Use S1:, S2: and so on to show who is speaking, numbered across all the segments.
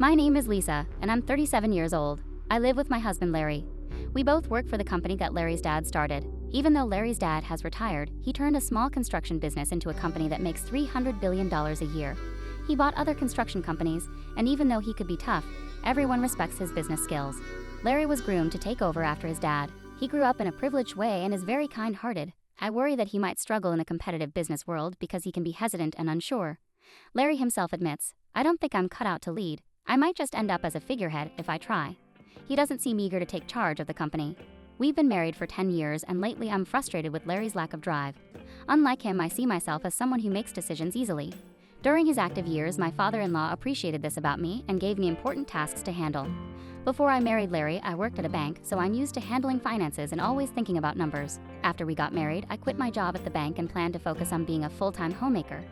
S1: My name is Lisa, and I'm 37 years old. I live with my husband, Larry. We both work for the company that Larry's dad started. Even though Larry's dad has retired, he turned a small construction business into a company that makes $300 billion a year. He bought other construction companies, and even though he could be tough, everyone respects his business skills. Larry was groomed to take over after his dad. He grew up in a privileged way and is very kind-hearted. I worry that he might struggle in a competitive business world because he can be hesitant and unsure. Larry himself admits, "I don't think I'm cut out to lead. I might just end up as a figurehead if I try." He doesn't seem eager to take charge of the company. We've been married for 10 years and lately I'm frustrated with Larry's lack of drive. Unlike him, I see myself as someone who makes decisions easily. During his active years, my father-in-law appreciated this about me and gave me important tasks to handle. Before I married Larry, I worked at a bank, so I'm used to handling finances and always thinking about numbers. After we got married, I quit my job at the bank and planned to focus on being a full-time homemaker.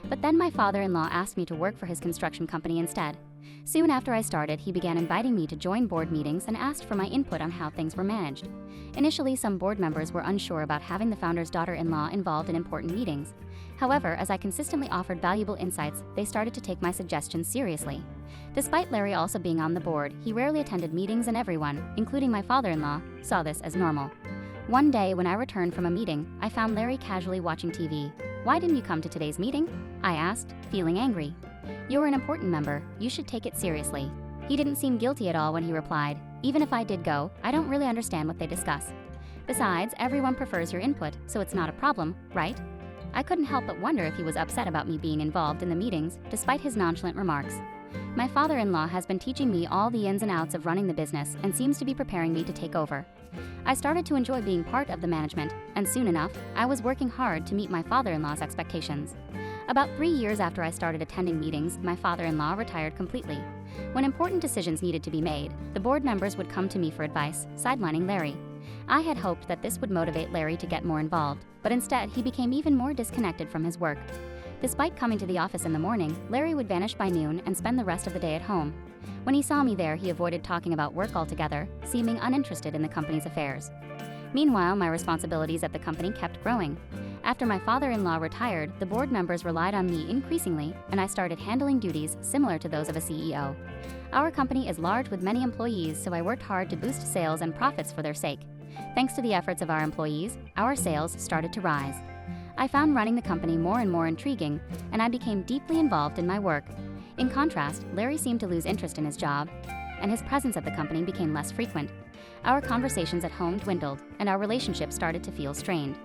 S1: But then my father-in-law asked me to work for his construction company instead. Soon after I started, he began inviting me to join board meetings and asked for my input on how things were managed. Initially, some board members were unsure about having the founder's daughter-in-law involved in important meetings. However, as I consistently offered valuable insights, they started to take my suggestions seriously. Despite Larry also being on the board, he rarely attended meetings and everyone, including my father-in-law, saw this as normal. One day, when I returned from a meeting, I found Larry casually watching TV. "Why didn't you come to today's meeting?" I asked, feeling angry. "You're an important member. You should take it seriously." He didn't seem guilty at all when he replied, "Even if I did go, I don't really understand what they discuss. Besides, everyone prefers your input, so it's not a problem, right?" I couldn't help but wonder if he was upset about me being involved in the meetings, despite his nonchalant remarks. My father-in-law has been teaching me all the ins and outs of running the business and seems to be preparing me to take over. I started to enjoy being part of the management, and soon enough, I was working hard to meet my father-in-law's expectations. About 3 years after I started attending meetings, my father-in-law retired completely. When important decisions needed to be made, the board members would come to me for advice, sidelining Larry. I had hoped that this would motivate Larry to get more involved, but instead he became even more disconnected from his work. Despite coming to the office in the morning, Larry would vanish by noon and spend the rest of the day at home. When he saw me there, he avoided talking about work altogether, seeming uninterested in the company's affairs. Meanwhile, my responsibilities at the company kept growing. After my father-in-law retired, the board members relied on me increasingly, and I started handling duties similar to those of a CEO. Our company is large with many employees, so I worked hard to boost sales and profits for their sake. Thanks to the efforts of our employees, our sales started to rise. I found running the company more and more intriguing, and I became deeply involved in my work. In contrast, Larry seemed to lose interest in his job, and his presence at the company became less frequent. Our conversations at home dwindled, and our relationship started to feel strained.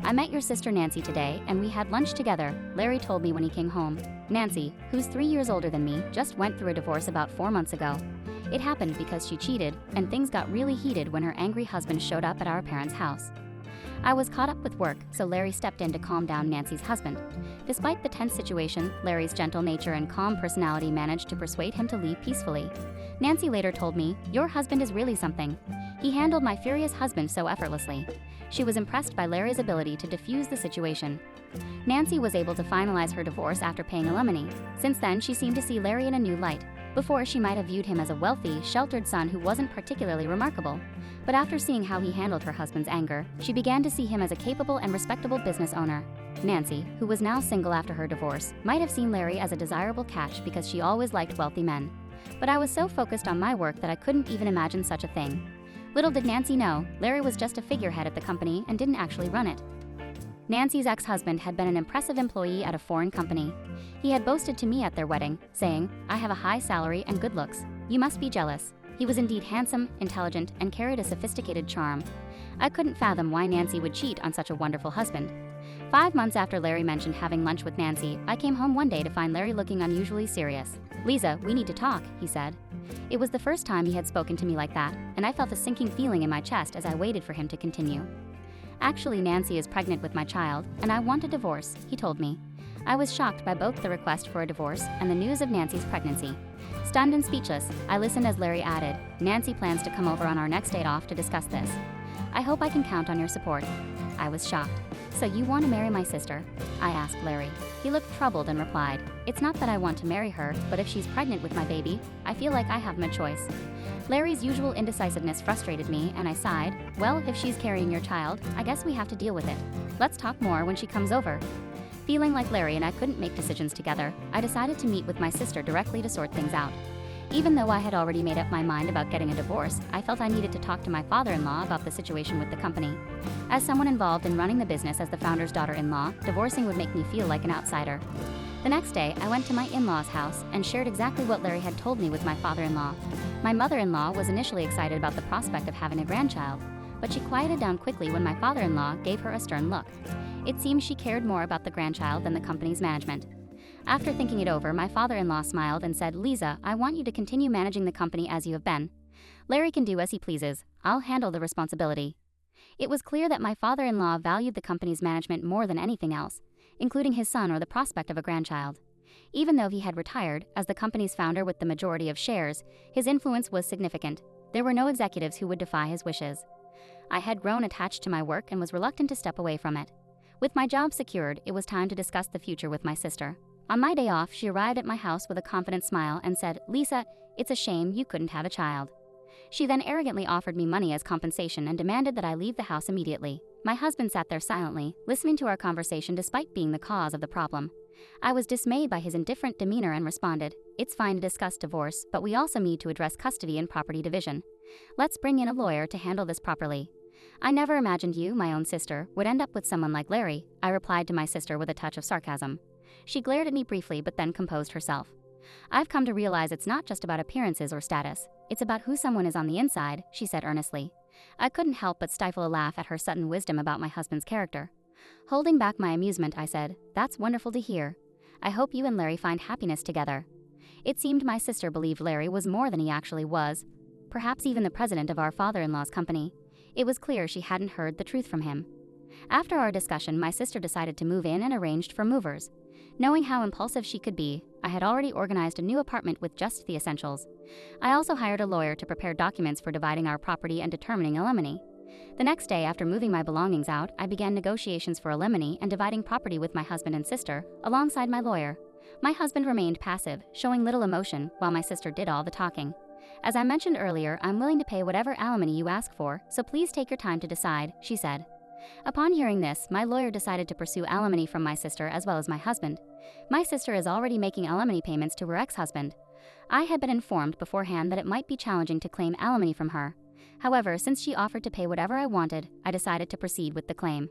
S1: "I met your sister Nancy today, and we had lunch together," Larry told me when he came home. Nancy, who's 3 years older than me, just went through a divorce about 4 months ago. It happened because she cheated, and things got really heated when her angry husband showed up at our parents' house. I was caught up with work, so Larry stepped in to calm down Nancy's husband. Despite the tense situation, Larry's gentle nature and calm personality managed to persuade him to leave peacefully. Nancy later told me, "Your husband is really something. He handled my furious husband so effortlessly." She was impressed by Larry's ability to diffuse the situation. Nancy was able to finalize her divorce after paying alimony. Since then, she seemed to see Larry in a new light. Before, she might have viewed him as a wealthy, sheltered son who wasn't particularly remarkable. But after seeing how he handled her husband's anger, she began to see him as a capable and respectable business owner. Nancy, who was now single after her divorce, might have seen Larry as a desirable catch because she always liked wealthy men. But I was so focused on my work that I couldn't even imagine such a thing. Little did Nancy know, Larry was just a figurehead at the company and didn't actually run it. Nancy's ex-husband had been an impressive employee at a foreign company. He had boasted to me at their wedding, saying, "I have a high salary and good looks. You must be jealous." He was indeed handsome, intelligent, and carried a sophisticated charm. I couldn't fathom why Nancy would cheat on such a wonderful husband. 5 months after Larry mentioned having lunch with Nancy, I came home one day to find Larry looking unusually serious. "Lisa, we need to talk," he said. It was the first time he had spoken to me like that, and I felt a sinking feeling in my chest as I waited for him to continue. "Actually, Nancy is pregnant with my child, and I want a divorce," he told me. I was shocked by both the request for a divorce and the news of Nancy's pregnancy. Stunned and speechless, I listened as Larry added, "Nancy plans to come over on our next date off to discuss this. I hope I can count on your support." I was shocked. "So you want to marry my sister?" I asked Larry. He looked troubled and replied, "It's not that I want to marry her, but if she's pregnant with my baby, I feel like I have no choice." Larry's usual indecisiveness frustrated me, and I sighed, "Well, if she's carrying your child, I guess we have to deal with it. Let's talk more when she comes over." Feeling like Larry and I couldn't make decisions together, I decided to meet with my sister directly to sort things out. Even though I had already made up my mind about getting a divorce, I felt I needed to talk to my father-in-law about the situation with the company. As someone involved in running the business as the founder's daughter-in-law, divorcing would make me feel like an outsider. The next day, I went to my in-laws' house and shared exactly what Larry had told me with my father-in-law. My mother-in-law was initially excited about the prospect of having a grandchild, but she quieted down quickly when my father-in-law gave her a stern look. It seemed she cared more about the grandchild than the company's management. After thinking it over, my father-in-law smiled and said, "Lisa, I want you to continue managing the company as you have been. Larry can do as he pleases. I'll handle the responsibility." It was clear that my father-in-law valued the company's management more than anything else, including his son or the prospect of a grandchild. Even though he had retired, as the company's founder with the majority of shares, his influence was significant. There were no executives who would defy his wishes. I had grown attached to my work and was reluctant to step away from it. With my job secured, it was time to discuss the future with my sister. On my day off, she arrived at my house with a confident smile and said, "Lisa, it's a shame you couldn't have a child." She then arrogantly offered me money as compensation and demanded that I leave the house immediately. My husband sat there silently, listening to our conversation despite being the cause of the problem. I was dismayed by his indifferent demeanor and responded, "It's fine to discuss divorce, but we also need to address custody and property division. Let's bring in a lawyer to handle this properly." "I never imagined you, my own sister, would end up with someone like Larry," I replied to my sister with a touch of sarcasm. She glared at me briefly but then composed herself. "I've come to realize it's not just about appearances or status. It's about who someone is on the inside," she said earnestly. I couldn't help but stifle a laugh at her sudden wisdom about my husband's character. Holding back my amusement, I said, "That's wonderful to hear. I hope you and Larry find happiness together." It seemed my sister believed Larry was more than he actually was, perhaps even the president of our father-in-law's company. It was clear she hadn't heard the truth from him. After our discussion, my sister decided to move in and arranged for movers. Knowing how impulsive she could be, I had already organized a new apartment with just the essentials. I also hired a lawyer to prepare documents for dividing our property and determining alimony. The next day, after moving my belongings out, I began negotiations for alimony and dividing property with my husband and sister, alongside my lawyer. My husband remained passive, showing little emotion, while my sister did all the talking. "As I mentioned earlier, I'm willing to pay whatever alimony you ask for, so please take your time to decide," she said. Upon hearing this, my lawyer decided to pursue alimony from my sister as well as my husband. My sister is already making alimony payments to her ex-husband. I had been informed beforehand that it might be challenging to claim alimony from her. However, since she offered to pay whatever I wanted, I decided to proceed with the claim.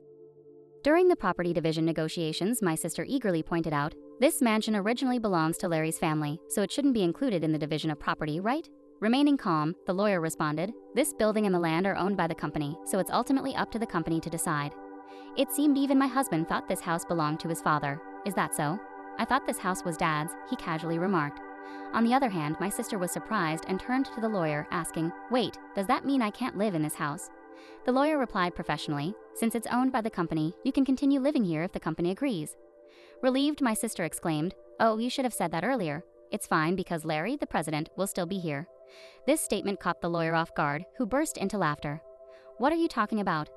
S1: During the property division negotiations, my sister eagerly pointed out, "This mansion originally belongs to Larry's family, so it shouldn't be included in the division of property, right?" Remaining calm, the lawyer responded, "This building and the land are owned by the company, so it's ultimately up to the company to decide." It seemed even my husband thought this house belonged to his father. "Is that so?" "I thought this house was Dad's," he casually remarked. On the other hand, my sister was surprised and turned to the lawyer, asking, "Wait, does that mean I can't live in this house?" The lawyer replied professionally, "Since it's owned by the company, you can continue living here if the company agrees." Relieved, my sister exclaimed, "Oh, you should have said that earlier. It's fine because Larry, the president, will still be here." This statement caught the lawyer off guard, who burst into laughter. "What are you talking about?"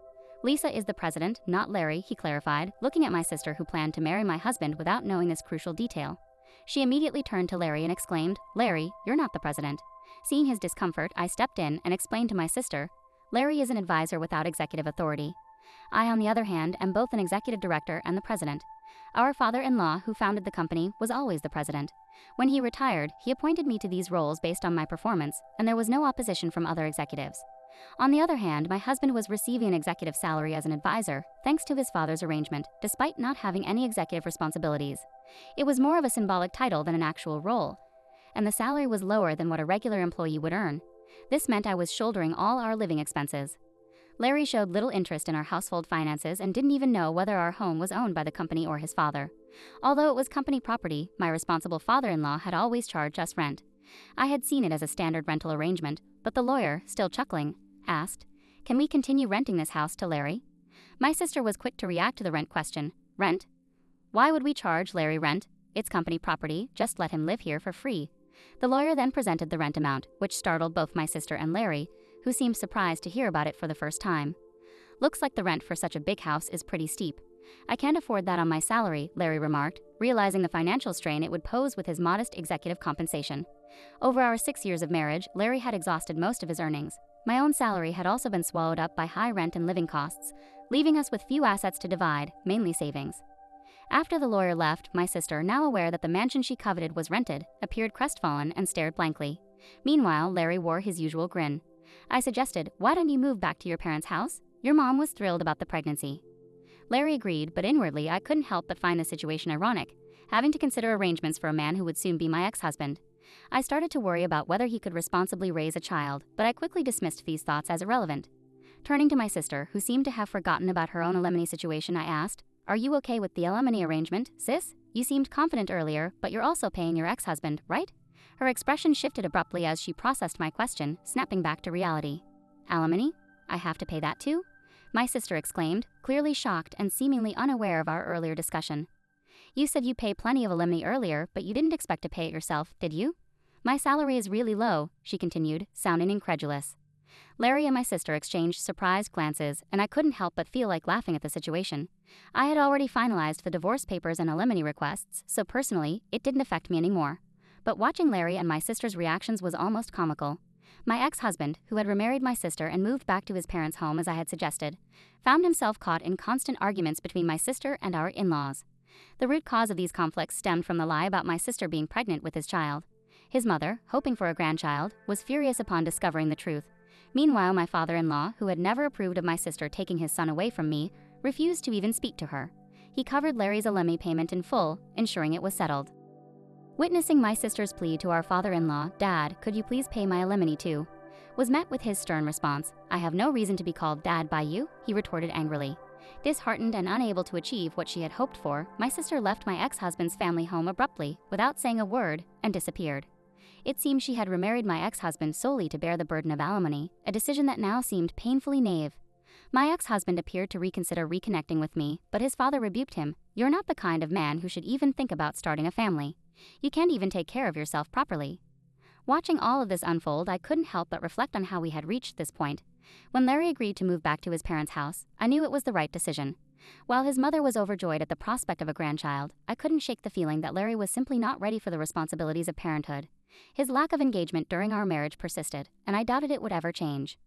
S1: "Lisa is the president, not Larry," he clarified, looking at my sister who planned to marry my husband without knowing this crucial detail. She immediately turned to Larry and exclaimed, "Larry, you're not the president." Seeing his discomfort, I stepped in and explained to my sister, "Larry is an advisor without executive authority. I, on the other hand, am both an executive director and the president. Our father-in-law, who founded the company, was always the president. When he retired, he appointed me to these roles based on my performance, and there was no opposition from other executives. On the other hand, my husband was receiving an executive salary as an advisor, thanks to his father's arrangement, despite not having any executive responsibilities. It was more of a symbolic title than an actual role, and the salary was lower than what a regular employee would earn. This meant I was shouldering all our living expenses. Larry showed little interest in our household finances and didn't even know whether our home was owned by the company or his father. Although it was company property, my responsible father-in-law had always charged us rent. I had seen it as a standard rental arrangement, but the lawyer, still chuckling, asked, "Can we continue renting this house to Larry?" My sister was quick to react to the rent question. "Rent? Why would we charge Larry rent? It's company property, just let him live here for free." The lawyer then presented the rent amount, which startled both my sister and Larry, who seemed surprised to hear about it for the first time. "Looks like the rent for such a big house is pretty steep. I can't afford that on my salary," Larry remarked, realizing the financial strain it would pose with his modest executive compensation. Over our 6 years of marriage, Larry had exhausted most of his earnings. My own salary had also been swallowed up by high rent and living costs, leaving us with few assets to divide, mainly savings. After the lawyer left, my sister, now aware that the mansion she coveted was rented, appeared crestfallen and stared blankly. Meanwhile, Larry wore his usual grin. I suggested, "Why don't you move back to your parents' house? Your mom was thrilled about the pregnancy." Larry agreed, but inwardly I couldn't help but find the situation ironic, having to consider arrangements for a man who would soon be my ex-husband. I started to worry about whether he could responsibly raise a child, but I quickly dismissed these thoughts as irrelevant. Turning to my sister, who seemed to have forgotten about her own alimony situation, I asked, "Are you okay with the alimony arrangement, sis? You seemed confident earlier, but you're also paying your ex-husband, right?" Her expression shifted abruptly as she processed my question, snapping back to reality. "Alimony? I have to pay that too?" my sister exclaimed, clearly shocked and seemingly unaware of our earlier discussion. "You said you paid plenty of alimony earlier, but you didn't expect to pay it yourself, did you?" "My salary is really low," she continued, sounding incredulous. Larry and my sister exchanged surprised glances, and I couldn't help but feel like laughing at the situation. I had already finalized the divorce papers and alimony requests, so personally, it didn't affect me anymore. But watching Larry and my sister's reactions was almost comical. My ex-husband, who had remarried my sister and moved back to his parents' home as I had suggested, found himself caught in constant arguments between my sister and our in-laws. The root cause of these conflicts stemmed from the lie about my sister being pregnant with his child. His mother, hoping for a grandchild, was furious upon discovering the truth. Meanwhile, my father-in-law, who had never approved of my sister taking his son away from me, refused to even speak to her. He covered Larry's alimony payment in full, ensuring it was settled. Witnessing my sister's plea to our father-in-law, "Dad, could you please pay my alimony too?" was met with his stern response, "I have no reason to be called Dad by you," he retorted angrily. Disheartened and unable to achieve what she had hoped for, my sister left my ex-husband's family home abruptly, without saying a word, and disappeared. It seemed she had remarried my ex-husband solely to bear the burden of alimony, a decision that now seemed painfully naive. My ex-husband appeared to reconsider reconnecting with me, but his father rebuked him. "You're not the kind of man who should even think about starting a family. You can't even take care of yourself properly." Watching all of this unfold, I couldn't help but reflect on how we had reached this point. When Larry agreed to move back to his parents' house, I knew it was the right decision. While his mother was overjoyed at the prospect of a grandchild, I couldn't shake the feeling that Larry was simply not ready for the responsibilities of parenthood. His lack of engagement during our marriage persisted, and I doubted it would ever change.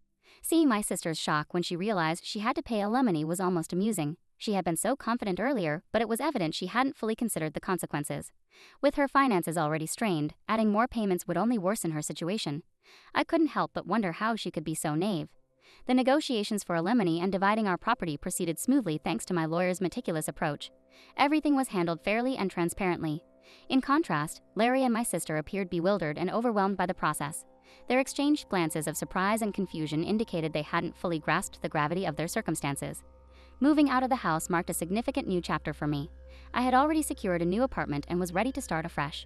S1: Seeing my sister's shock when she realized she had to pay alimony was almost amusing. She had been so confident earlier, but it was evident she hadn't fully considered the consequences. With her finances already strained, adding more payments would only worsen her situation. I couldn't help but wonder how she could be so naive. The negotiations for alimony and dividing our property proceeded smoothly thanks to my lawyer's meticulous approach. Everything was handled fairly and transparently. In contrast, Larry and my sister appeared bewildered and overwhelmed by the process. Their exchanged glances of surprise and confusion indicated they hadn't fully grasped the gravity of their circumstances. Moving out of the house marked a significant new chapter for me. I had already secured a new apartment and was ready to start afresh.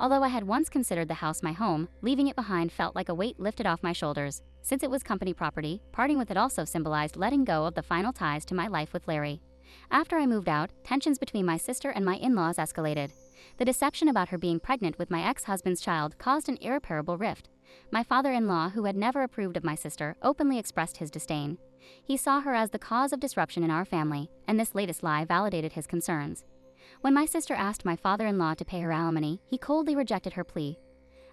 S1: Although I had once considered the house my home, leaving it behind felt like a weight lifted off my shoulders. Since it was company property, parting with it also symbolized letting go of the final ties to my life with Larry. After I moved out, tensions between my sister and my in-laws escalated. The deception about her being pregnant with my ex-husband's child caused an irreparable rift. My father-in-law, who had never approved of my sister, openly expressed his disdain. He saw her as the cause of disruption in our family, and this latest lie validated his concerns. When my sister asked my father-in-law to pay her alimony, he coldly rejected her plea.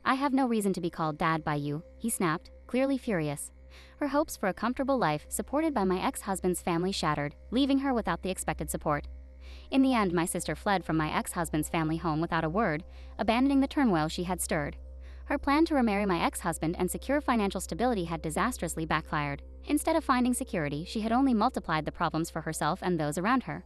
S1: "I have no reason to be called Dad by you," he snapped, clearly furious. Her hopes for a comfortable life supported by my ex-husband's family shattered, leaving her without the expected support. In the end, my sister fled from my ex-husband's family home without a word, abandoning the turmoil she had stirred. Her plan to remarry my ex-husband and secure financial stability had disastrously backfired. Instead of finding security, she had only multiplied the problems for herself and those around her.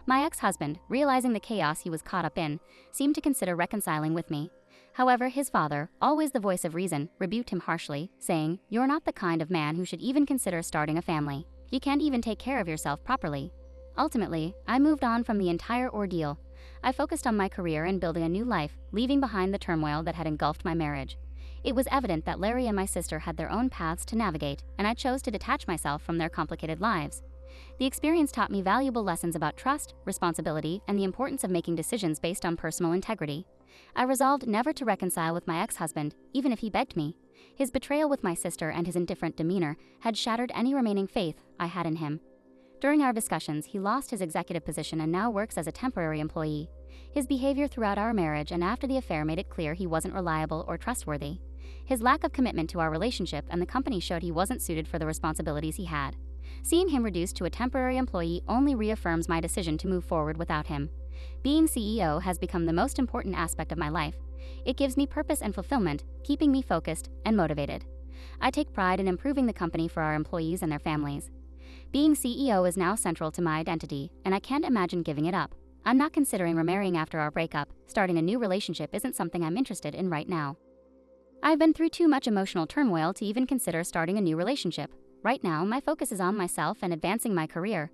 S1: My ex-husband, realizing the chaos he was caught up in, seemed to consider reconciling with me. However, his father, always the voice of reason, rebuked him harshly, saying, "You're not the kind of man who should even consider starting a family. You can't even take care of yourself properly." Ultimately, I moved on from the entire ordeal. I focused on my career and building a new life, leaving behind the turmoil that had engulfed my marriage. It was evident that Larry and my sister had their own paths to navigate, and I chose to detach myself from their complicated lives. The experience taught me valuable lessons about trust, responsibility, and the importance of making decisions based on personal integrity. I resolved never to reconcile with my ex-husband, even if he begged me. His betrayal with my sister and his indifferent demeanor had shattered any remaining faith I had in him. During our discussions, he lost his executive position and now works as a temporary employee. His behavior throughout our marriage and after the affair made it clear he wasn't reliable or trustworthy. His lack of commitment to our relationship and the company showed he wasn't suited for the responsibilities he had. Seeing him reduced to a temporary employee only reaffirms my decision to move forward without him. Being CEO has become the most important aspect of my life, It gives me purpose and fulfillment, keeping me focused and motivated. I take pride in improving the company for our employees and their families. Being CEO is now central to my identity, and I can't imagine giving it up. I'm not considering remarrying after our breakup. Starting a new relationship isn't something I'm interested in right now. I've been through too much emotional turmoil to even consider starting a new relationship. Right now, my focus is on myself and advancing my career.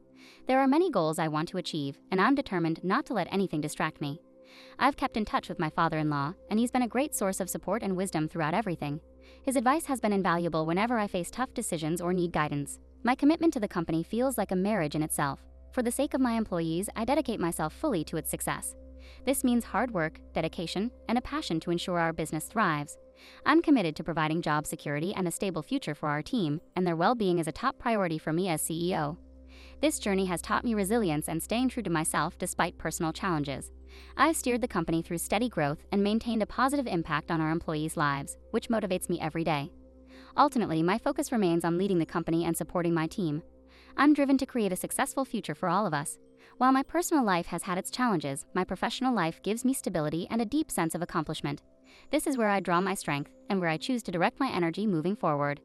S1: There are many goals I want to achieve, and I'm determined not to let anything distract me. I've kept in touch with my father-in-law, and he's been a great source of support and wisdom throughout everything. His advice has been invaluable whenever I face tough decisions or need guidance. My commitment to the company feels like a marriage in itself. For the sake of my employees, I dedicate myself fully to its success. This means hard work, dedication, and a passion to ensure our business thrives. I'm committed to providing job security and a stable future for our team, and their well-being is a top priority for me as CEO. This journey has taught me resilience and staying true to myself despite personal challenges. I've steered the company through steady growth and maintained a positive impact on our employees' lives, which motivates me every day. Ultimately, my focus remains on leading the company and supporting my team. I'm driven to create a successful future for all of us. While my personal life has had its challenges, my professional life gives me stability and a deep sense of accomplishment. This is where I draw my strength and where I choose to direct my energy moving forward.